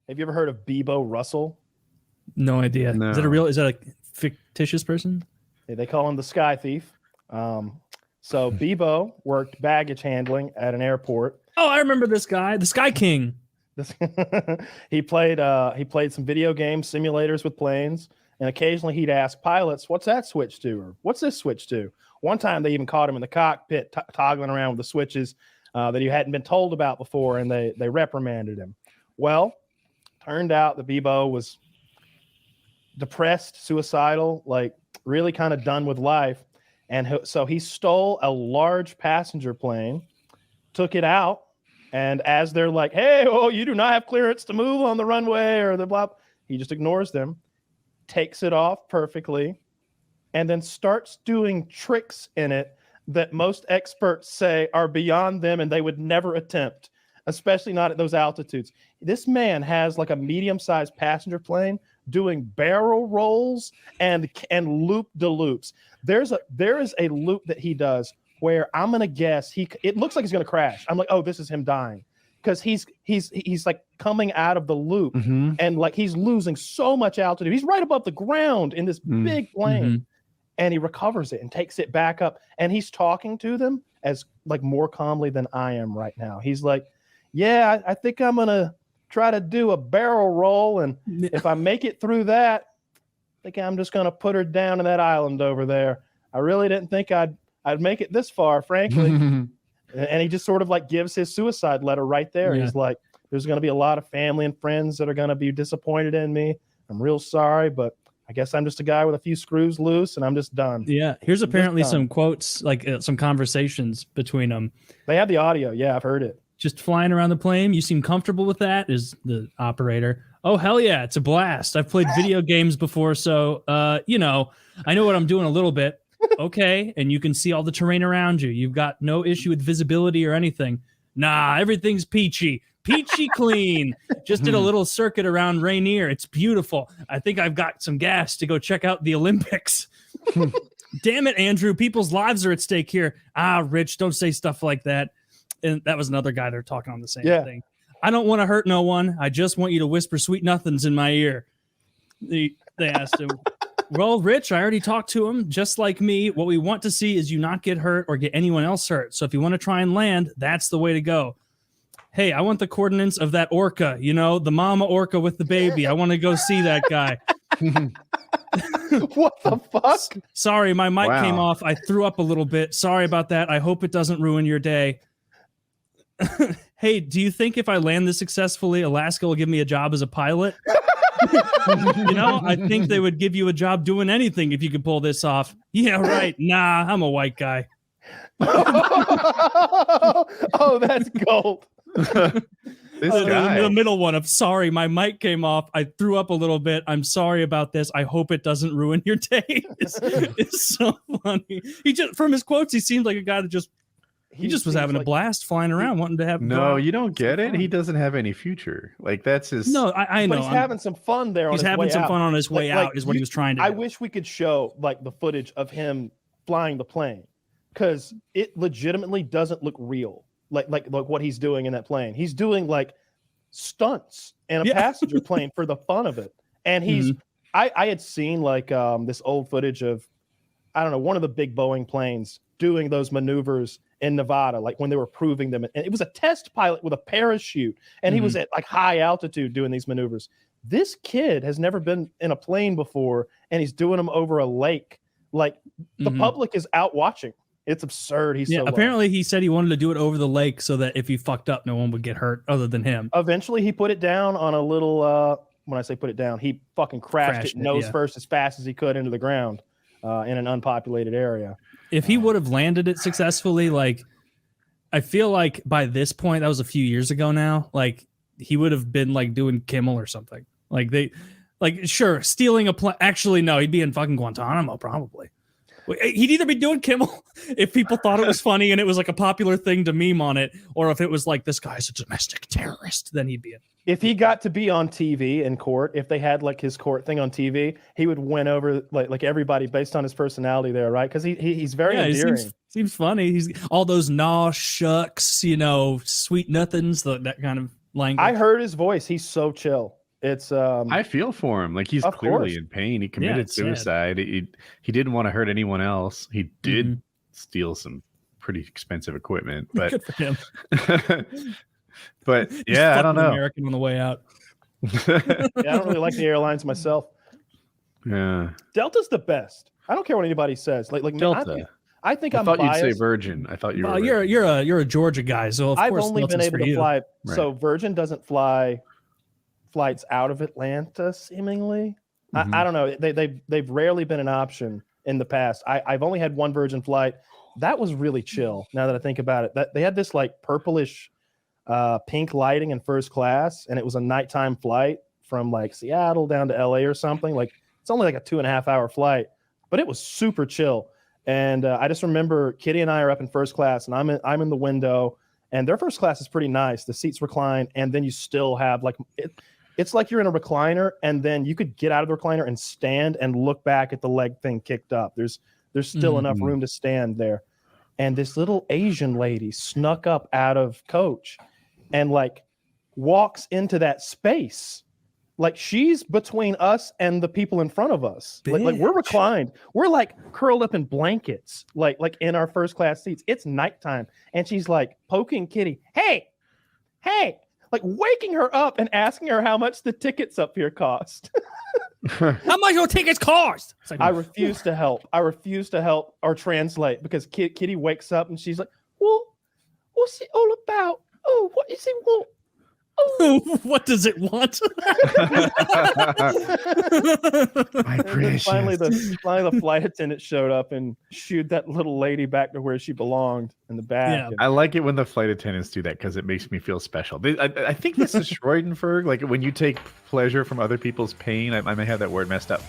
Have you ever heard of Bebo Russell? No idea. No. Is that a fictitious person? They call him the Sky Thief. So Bebo worked baggage handling at an airport. Oh, I remember this guy, the Sky King. He played some video game simulators with planes, and occasionally he'd ask pilots, "What's that switch do?" or "What's this switch do?" One time they even caught him in the cockpit toggling around with the switches that he hadn't been told about before, and they reprimanded him. Well, turned out that Bebo was depressed, suicidal, like really kind of done with life. And so he stole a large passenger plane, took it out, and as they're like, "Hey, oh, you do not have clearance to move on the runway," or the blah, he just ignores them, takes it off perfectly, and then starts doing tricks in it that most experts say are beyond them and they would never attempt, especially not at those altitudes. This man has like a medium-sized passenger plane doing barrel rolls and loop-de-loops. There is a loop that he does where I'm gonna guess it looks like he's gonna crash. I'm like, oh, this is him dying, because he's like coming out of the loop and like he's losing so much altitude. He's right above the ground in this big plane, and he recovers it and takes it back up, and he's talking to them as like more calmly than I am right now. He's like, "Yeah, I think I'm gonna try to do a barrel roll, and if I make it through that, I think I'm just gonna put her down in that island over there. I really didn't think I'd make it this far, frankly." And he just sort of like gives his suicide letter right there. He's like, "There's gonna be a lot of family and friends that are gonna be disappointed in me. I'm real sorry, but I guess I'm just a guy with a few screws loose, and I'm just done." Yeah, here's apparently some quotes, like some conversations between them. They have the audio. Yeah, I've heard it. "Just flying around the plane. You seem comfortable with that?" Is the operator. "Oh, hell yeah, it's a blast. I've played video games before, so, I know what I'm doing a little bit." "Okay, and you can see all the terrain around you. You've got no issue with visibility or anything?" "Nah, everything's peachy clean. Just did a little circuit around Rainier. It's beautiful. I think I've got some gas to go check out the Olympics." "Damn it, Andrew, people's lives are at stake here." "Ah, Rich, don't say stuff like that." And that was another guy they're talking on the same thing. "I don't want to hurt no one. I just want you to whisper sweet nothings in my ear." They asked him, "Well, Rich, I already talked to him. Just like me, what we want to see is you not get hurt or get anyone else hurt. So if you want to try and land, that's the way to go." "Hey, I want the coordinates of that orca, the mama orca with the baby. I want to go see that guy." What the fuck? "Sorry, my mic came off. I threw up a little bit. Sorry about that. I hope it doesn't ruin your day." "Hey, do you think if I land this successfully, Alaska will give me a job as a pilot?" "I think they would give you a job doing anything if you could pull this off." "Yeah, right. Nah, I'm a white guy." Oh, that's gold. The middle one of, "Sorry, my mic came off. I threw up a little bit. I'm sorry about this. I hope it doesn't ruin your day." It's so funny. He just, from his quotes, he seemed like a guy that he just was having a blast flying around, wanting to have. No, you don't get it. He doesn't have any future. Like, that's his. No, I know. But he's having some fun there. He's having some fun on his way out, is what he was trying to do. I wish we could show like the footage of him flying the plane, because it legitimately doesn't look real. Like what he's doing in that plane. He's doing like stunts in a passenger plane for the fun of it. And he's I had seen like this old footage of, I don't know, one of the big Boeing planes doing those maneuvers in Nevada, like when they were proving them. And it was a test pilot with a parachute, and he was at like high altitude doing these maneuvers. This kid has never been in a plane before, and he's doing them over a lake. Like the public is out watching. It's absurd. He's apparently he said he wanted to do it over the lake so that if he fucked up, no one would get hurt other than him. Eventually he put it down on a little when I say put it down, he fucking crashed it nose first as fast as he could into the ground in an unpopulated area. If he would have landed it successfully, like, I feel like by this point, that was a few years ago now, like he would have been like doing Kimmel or something. Like sure, stealing a plane. Actually, no, he'd be in fucking Guantanamo probably. He'd either be doing Kimmel if people thought it was funny and it was like a popular thing to meme on it, or if it was like, this guy's a domestic terrorist, then he'd be in. If he got to be on TV in court, if they had like his court thing on TV, he would win over like everybody based on his personality there, right? Because he's very endearing. He seems funny. He's all those shucks, sweet nothings, that kind of. language. I heard his voice. He's so chill. It's I feel for him. Like, he's Of clearly course. in pain. He committed it's sad. suicide. He didn't want to hurt anyone else. He did Mhm. steal some pretty expensive equipment, but Good for him. but Just yeah, I fucking don't know. American on the way out. yeah, I don't really like the airlines myself. Yeah, Delta's the best. I don't care what anybody says. Like Delta. I think I I'm thought biased. you'd say Virgin. I thought you were. Well, Virgin. you're a Georgia guy, so of I've course only been Delta's able for to you. fly. Right. So Virgin doesn't fly flights out of Atlanta, seemingly. Mhm. I don't know. They've rarely been an option in the past. I've only had one Virgin flight. That was really chill. Now that I think about it, that they had this like purplish, pink lighting in first class, and it was a nighttime flight from like Seattle down to LA or something. Like it's only like a 2.5 hour flight, but it was super chill. And I just remember Kitty and I are up in first class, and I'm in the window, and their first class is pretty nice. The seats recline, and then you still have like it's like you're in a recliner, and then you could get out of the recliner and stand and look back at the leg thing kicked up. There's still enough room to stand there. And this little Asian lady snuck up out of coach and like walks into that space. Like she's between us and the people in front of us. Like we're reclined. We're like curled up in blankets, like in our first class seats. It's nighttime. And she's like poking Kitty, hey, like waking her up and asking her how much the tickets up here cost. How much your tickets cost? It's like, I refuse to help. I refuse to help or translate because Kitty wakes up and she's like, well, what's it all about? Oh, what is it want? Oh. what does it want? My And then precious. finally the flight attendant showed up and shooed that little lady back to where she belonged in the back. Yeah. I like it when the flight attendants do that because it makes me feel special. I think this is Freudenberg. Like when you take pleasure from other people's pain. I may have that word messed up.